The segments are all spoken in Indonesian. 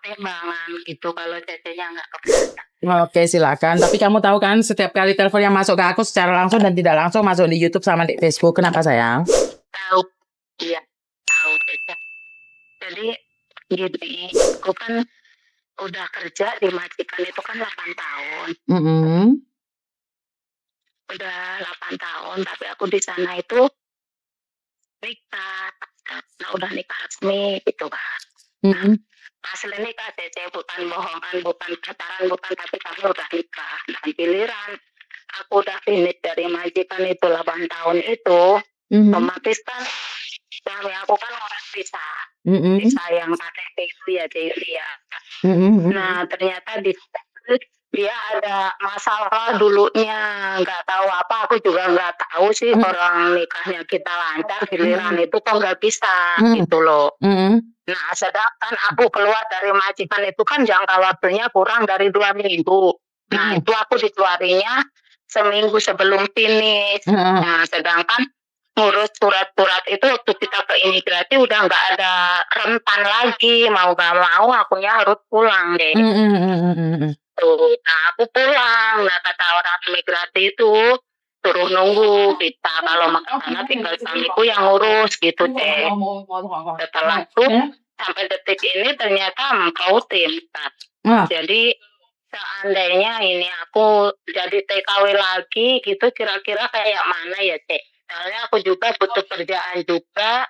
pertimbangan gitu kalau Cece-nya nggak keberatan. Oke, silakan. Tapi kamu tahu kan setiap kali telepon yang masuk ke aku secara langsung dan tidak langsung masuk di YouTube sama di Facebook. Kenapa sayang? Tahu, iya tahu Cece. Jadi gini, aku kan udah kerja di majikan itu kan 8 tahun. Udah 8 tahun, tapi aku di sana itu nikah. Nah, udah nikah resmi gitu kan. Nah, asli nikah Cece, bukan bohongan, bukan pacaran, bukan, tapi kami udah nikah. Dan giliran aku udah finish dari majikan itu 8 tahun itu, otomatis kan suami aku kan orang desa. Desa yang KTP itu ya, Julia. Nah, ternyata dia ada masalah dulunya, nggak tahu apa, aku juga nggak tahu sih. Orang nikahnya kita lancar, giliran itu kok nggak bisa gitu loh. Nah, sedangkan aku keluar dari majikan itu kan jangka waktunya kurang dari 2 minggu. Nah, itu aku dikeluarinya seminggu sebelum finish. Nah, sedangkan ngurus surat-surat itu waktu kita ke imigrasi udah nggak ada rentan lagi, mau nggak mau akunya harus pulang deh. Tuh, nah aku pulang. Nah, kata orang imigrasi itu suruh nunggu kita, kalau makanan tinggal suamiku yang ngurus gitu deh. Setelah itu sampai detik ini ternyata engkau tim. Jadi seandainya ini aku jadi TKW lagi gitu, kira-kira kayak mana ya Cek? Soalnya aku juga butuh kerjaan juga,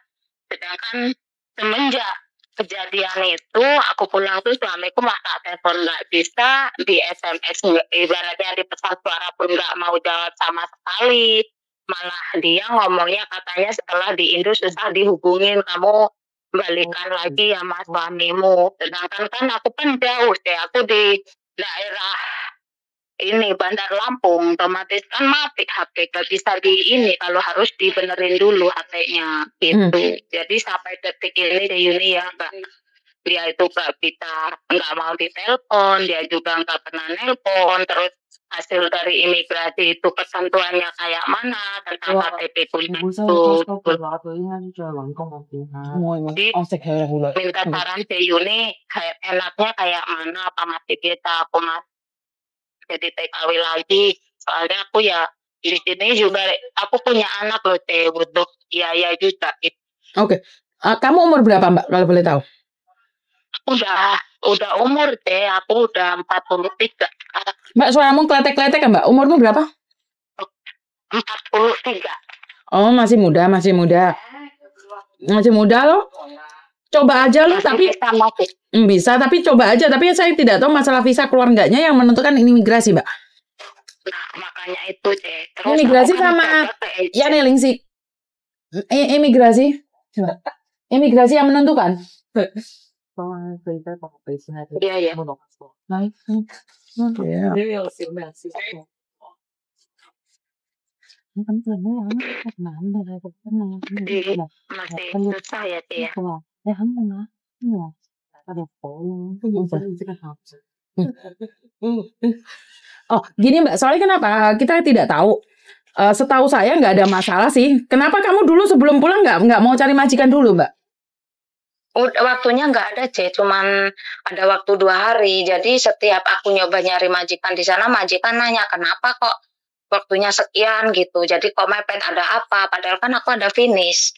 sedangkan semenjak kejadian itu aku pulang tuh suamiku masa telepon nggak bisa, di SMS ibaratnya di pesan suara pun nggak mau jawab sama sekali, malah dia ngomongnya katanya setelah di Indo susah dihubungin, kamu balikan lagi sama suamimu. Sedangkan kan aku kan jauh deh, aku di daerah ini Bandar Lampung, otomatis kan mati HP, gak bisa di ini, kalau harus dibenerin dulu HP-nya gitu. Jadi sampai detik ini ya dia itu gak bisa, nggak mau ditelepon, dia juga nggak pernah nelpon. Terus hasil dari imigrasi itu ketentuannya kayak mana tentang KTP punya itu. Jadi minta saran Yuni kayak enaknya kayak mana, apa masih kita aku jadi TKW lagi, soalnya aku ya di sini juga aku punya anak loh Teh, butuh biaya juga gitu. Oke. Kamu umur berapa Mbak kalau boleh tahu? Udah umur Teh, aku udah 43. Mbak, suaramu kletek-kletek Mbak. Umurmu berapa? 43. Oh, masih muda. Masih muda loh. Coba aja loh, tapi bisa, tapi coba aja. Tapi saya tidak tahu masalah visa keluar enggaknya yang menentukan imigrasi, Mbak. Nah, makanya itu Cek. Imigrasi sama ya nih Lingsi. Imigrasi yang menentukan. Iya. Masih susah ya Cek. Oh, gini Mbak, soalnya kenapa kita tidak tahu. Setahu saya nggak ada masalah sih. Kenapa kamu dulu sebelum pulang nggak mau cari majikan dulu, Mbak? Waktunya nggak ada Cek, cuman ada waktu 2 hari. Jadi setiap aku nyoba nyari majikan di sana, majikan nanya kenapa kok waktunya sekian gitu. Jadi kok mepet, ada apa? Padahal kan aku ada finish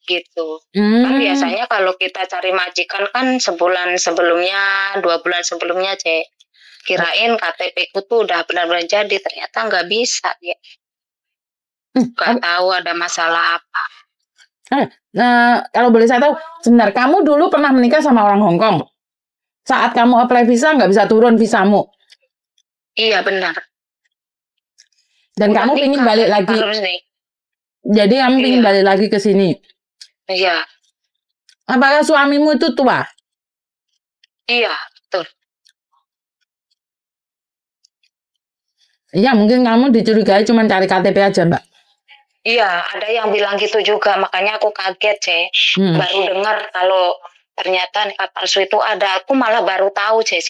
gitu. Kan biasanya kalau kita cari majikan kan sebulan sebelumnya, 2 bulan sebelumnya Cek. Kirain KTP ku tuh udah benar-benar jadi, ternyata nggak bisa ya. Nggak tahu ada masalah apa. Nah, kalau boleh saya tahu, sebentar, kamu dulu pernah menikah sama orang Hong Kong. Saat kamu apply visa nggak bisa turun visamu. Iya benar. Dan kamu ingin balik lagi. Jadi kamu ingin balik lagi ke sini. Iya. Apakah suamimu itu tua? Iya, betul. Iya, mungkin kamu dicurigai cuma cari KTP aja, Mbak. Iya, ada yang bilang gitu juga, makanya aku kaget, Cek. Baru dengar kalau ternyata nikah palsu itu ada, aku malah baru tahu, Cek.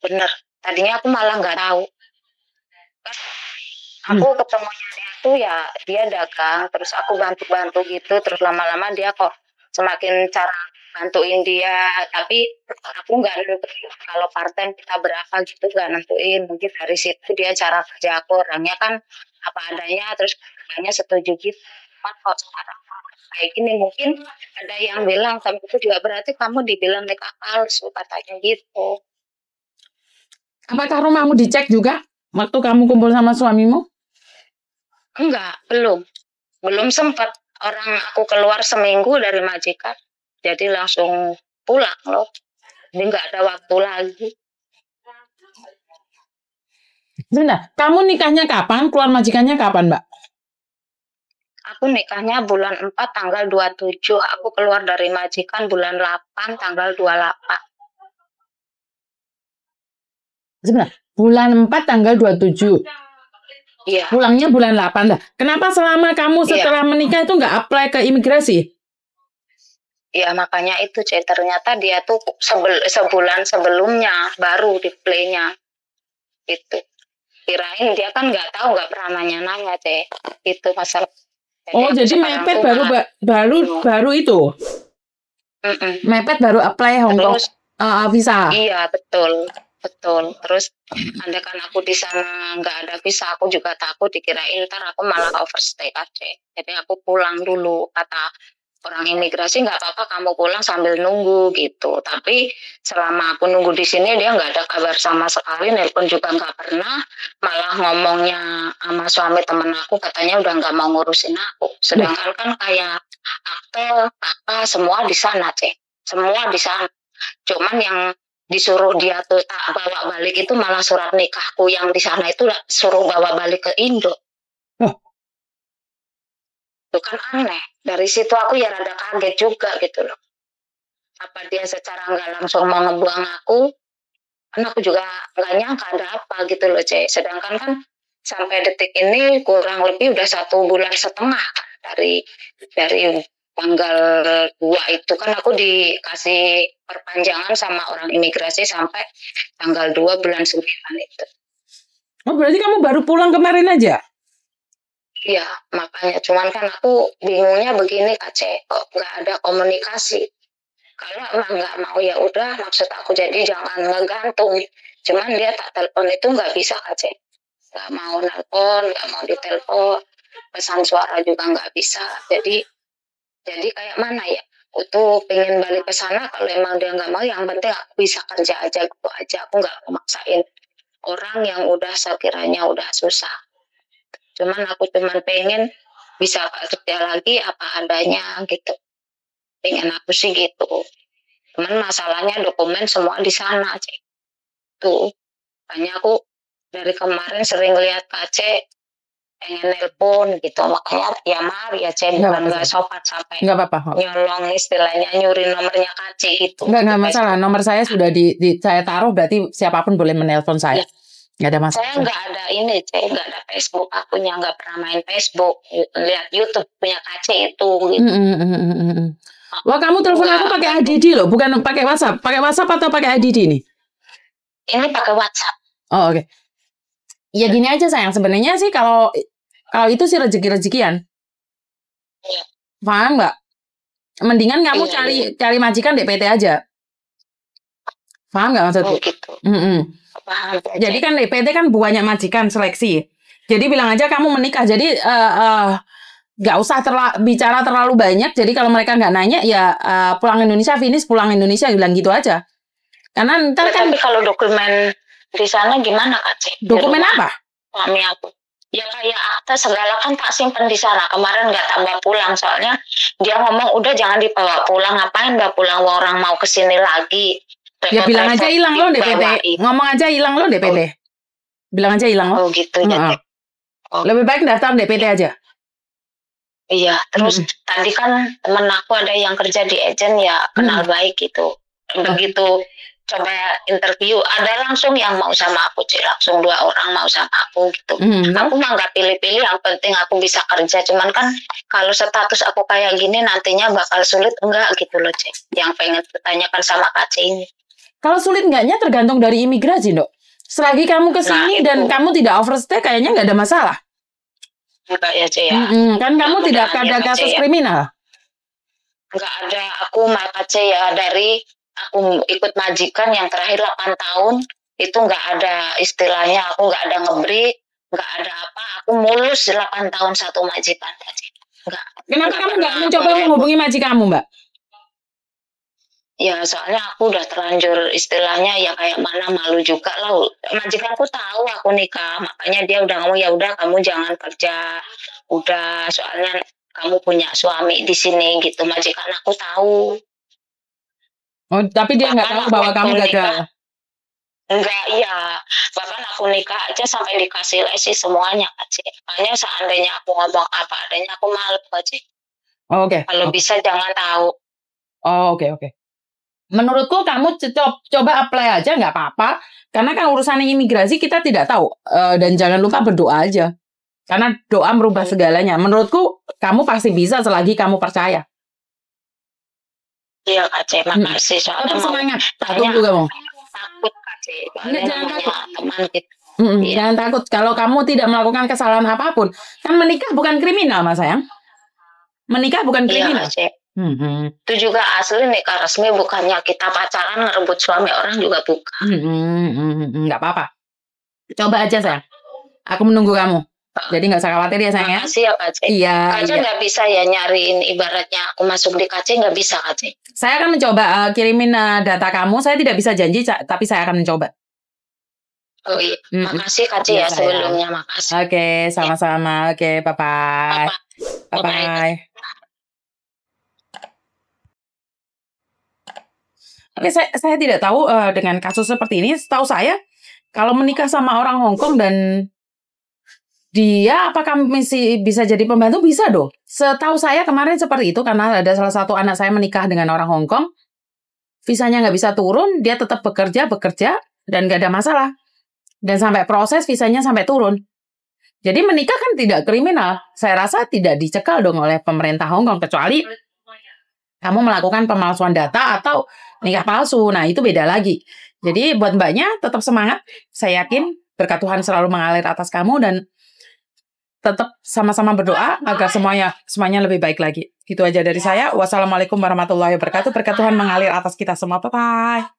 Bener, tadinya aku malah nggak tahu. Aku ketemunya dia tuh ya, dia dagang, terus aku bantu-bantu gitu, terus lama-lama dia kok semakin cara bantuin dia, tapi aku nggak nentuin kalau part-time kita berapa gitu, nggak nentuin. Mungkin dari situ dia cara kerja aku orangnya kan apa adanya, terus hanya setuju gitu. Kok sekarang kayak gini, mungkin ada yang bilang sama itu juga berarti kamu dibilang nikah palsu katanya gitu. Apakah rumahmu dicek juga waktu kamu kumpul sama suamimu? Enggak, belum sempat. Orang aku keluar seminggu dari majikan, jadi langsung pulang loh. Jadi nggak ada waktu lagi. Sebentar, kamu nikahnya kapan? Keluar majikannya kapan, Mbak? Aku nikahnya bulan 4 tanggal 27. Aku keluar dari majikan bulan 8 tanggal 28. Sebentar, bulan 4 tanggal 27. Iya. Pulangnya bulan 8 dah. Kenapa selama kamu setelah menikah itu nggak apply ke imigrasi? Ya makanya itu, Cek. Ternyata dia tuh sebulan sebelumnya baru di play-nya. Itu. Kirain dia kan nggak tahu, nggak pernah nanya-nanya, Cek. Itu masalah. Jadi mepet baru itu. Mepet baru apply Hong Kong visa. Iya, betul. Terus andai kan aku di sana nggak ada visa, aku juga takut dikirain ntar aku malah overstay aja. Jadi aku pulang dulu. Kata orang imigrasi, nggak apa-apa kamu pulang sambil nunggu gitu. Tapi selama aku nunggu di sini dia nggak ada kabar sama sekali, nelpon juga nggak pernah. Malah ngomongnya sama suami temen aku katanya udah nggak mau ngurusin aku. Sedangkan kan kayak akte, apa semua di sana, Cek. Semua di sana. Cuman yang disuruh dia tuh tak bawa balik itu malah surat nikahku yang di sana itu suruh bawa balik ke Indo. Itu kan aneh. Dari situ aku ya rada kaget juga gitu loh. Apa dia secara nggak langsung mau ngebuang aku? Kan aku juga nggak nyangka ada apa gitu loh, Cek. Sedangkan kan sampai detik ini kurang lebih udah 1,5 bulan dari tanggal 2 itu kan aku dikasih perpanjangan sama orang imigrasi sampai tanggal 2 bulan 9 itu. Oh, berarti kamu baru pulang kemarin aja? Iya, makanya. Cuman kan aku bingungnya begini, Kak Cek, kok nggak ada komunikasi. Kalau emang nggak mau ya udah, maksud aku jadi jangan ngegantung. Cuman dia tak telepon itu nggak bisa, Kak Cek. Nggak mau nelpon, nggak mau ditelepon, pesan suara juga nggak bisa. Jadi kayak mana ya? Aku pengen balik ke sana, kalau emang dia nggak mau, yang penting aku bisa kerja aja gitu aja. Aku nggak memaksain orang yang udah sekiranya udah susah. Cuman aku pengen bisa kerja lagi apa adanya gitu. Pengen aku sih gitu. Cuman masalahnya dokumen semua di sana, Cek. Tuh. Makanya aku dari kemarin sering lihat Kak Cek pengen nelpon gitu, makanya ya mari ya Cek, bukan nggak sopan sampai nyolong istilahnya nyuri nomornya Kak Cek gitu. Nggak masalah, nomor saya sudah saya taruh, berarti siapapun boleh menelpon saya. Nggak ada masalah. Saya nggak ada ini, Cek, nggak ada Facebook, akunya nggak pernah main Facebook, lihat YouTube punya Kak Cek itu. Gitu. Wah, kamu telepon aku pakai ADD loh, bukan pakai WhatsApp. Pakai WhatsApp atau pakai ADD nih? Ini pakai WhatsApp. Oh, oke. Ya gini aja sayang, sebenarnya sih kalau itu sih rezeki-rezekian. Iya. Paham nggak? Mendingan kamu cari majikan DPT aja. Paham nggak maksudku? Oh gitu. Paham. Jadi kan DPT kan banyak majikan seleksi. Jadi bilang aja kamu menikah. Jadi nggak usah bicara terlalu banyak. Jadi kalau mereka nggak nanya ya pulang Indonesia, finish pulang Indonesia, bilang gitu aja. Karena ntar kan. Tapi kalau dokumen di sana gimana, Kak Cek? Dokumen apa? Suami aku. Ya kayak akta segala kan tak simpen di sana. Kemarin nggak tambah pulang soalnya dia ngomong udah jangan dibawa pulang, ngapain bawa pulang, orang mau kesini lagi. Ya bilang aja hilang lo DPT. Ngomong aja hilang lo DPT. Bilang aja hilang lo. Oh gitu ya. Lebih baik daftar DPT aja. Iya, terus tadi kan temen aku ada yang kerja di agent ya, kenal baik gitu. Begitu coba interview, ada langsung yang mau sama aku, Cik. Langsung 2 orang mau sama aku gitu. Aku mah nggak pilih-pilih, yang penting aku bisa kerja. Cuman kan kalau status aku kayak gini nantinya bakal sulit enggak gitu loh, Cik. Yang pengen bertanyakan sama Kak Cik ini. Kalau sulit enggaknya tergantung dari imigrasi, Dok. Selagi kamu kesini dan kamu tidak overstay, kayaknya nggak ada masalah. Enggak ya, Cik ya. Kan kamu tidak ada kasus kriminal. nggak ada. Aku Kak C ya, dari aku ikut majikan yang terakhir 8 tahun itu nggak ada istilahnya, aku nggak ada ngebreak, nggak ada apa, aku mulus 8 tahun satu majikan. Enggak. Kenapa kamu nggak mencoba menghubungi majikanmu, Mbak? Ya soalnya aku udah terlanjur istilahnya ya kayak mana, malu juga lah. Majikanku tahu aku nikah, makanya dia udah ngomong ya udah kamu jangan kerja, udah soalnya kamu punya suami di sini gitu. Majikan aku tahu. Oh, tapi dia nggak tahu bahwa kamu gagal. Enggak, iya. Bahkan aku nikah aja sampai dikasih lesi semuanya, Kak C. Makanya seandainya aku ngomong apa adanya, aku malu, Kak C. Oh, oke. Kalau bisa jangan tahu. Oh, oke. Menurutku kamu coba apply aja, nggak apa-apa. Karena kan urusan imigrasi kita tidak tahu. Dan jangan lupa berdoa aja. Karena doa merubah segalanya. Menurutku kamu pasti bisa selagi kamu percaya. Iya Kak C, makasih. Soalnya semangat. Takut juga kamu. Takut Kak C. Jangan takut. Teman gitu. Jangan takut. Kalau kamu tidak melakukan kesalahan apapun, kan menikah bukan kriminal, Mas sayang. Menikah bukan kriminal. Iya Kak C. Itu juga asli nikah resmi, bukannya kita pacaran ngerebut suami orang juga bukan. Nggak apa-apa. Coba aja sayang. Aku menunggu kamu. Jadi nggak usah khawatir ya sayang. Makasih ya Kak C. Iya. Kak C nggak bisa ya nyariin ibaratnya aku masuk di Kak C, nggak bisa Kak C. Saya akan mencoba kirimin data kamu. Saya tidak bisa janji, tapi saya akan mencoba. Oh iya. Makasih Kak C ya sebelumnya, makasih. Oke, sama-sama. Oke, bye-bye. Bye-bye. Tapi saya tidak tahu dengan kasus seperti ini. Setahu saya, kalau menikah sama orang Hong Kong dan dia apakah masih bisa jadi pembantu? Bisa dong. Setahu saya kemarin seperti itu karena ada salah satu anak saya menikah dengan orang Hong Kong. Visanya nggak bisa turun, dia tetap bekerja dan nggak ada masalah. Dan sampai proses visanya sampai turun. Jadi menikah kan tidak kriminal. Saya rasa tidak dicekal dong oleh pemerintah Hong Kong kecuali kamu melakukan pemalsuan data atau nikah palsu. Nah, itu beda lagi. Jadi buat mbaknya tetap semangat. Saya yakin berkat Tuhan selalu mengalir atas kamu dan tetap sama-sama berdoa agar semuanya lebih baik lagi. Itu aja dari saya. Wassalamualaikum warahmatullahi wabarakatuh. Berkat Tuhan mengalir atas kita semua. Bye-bye.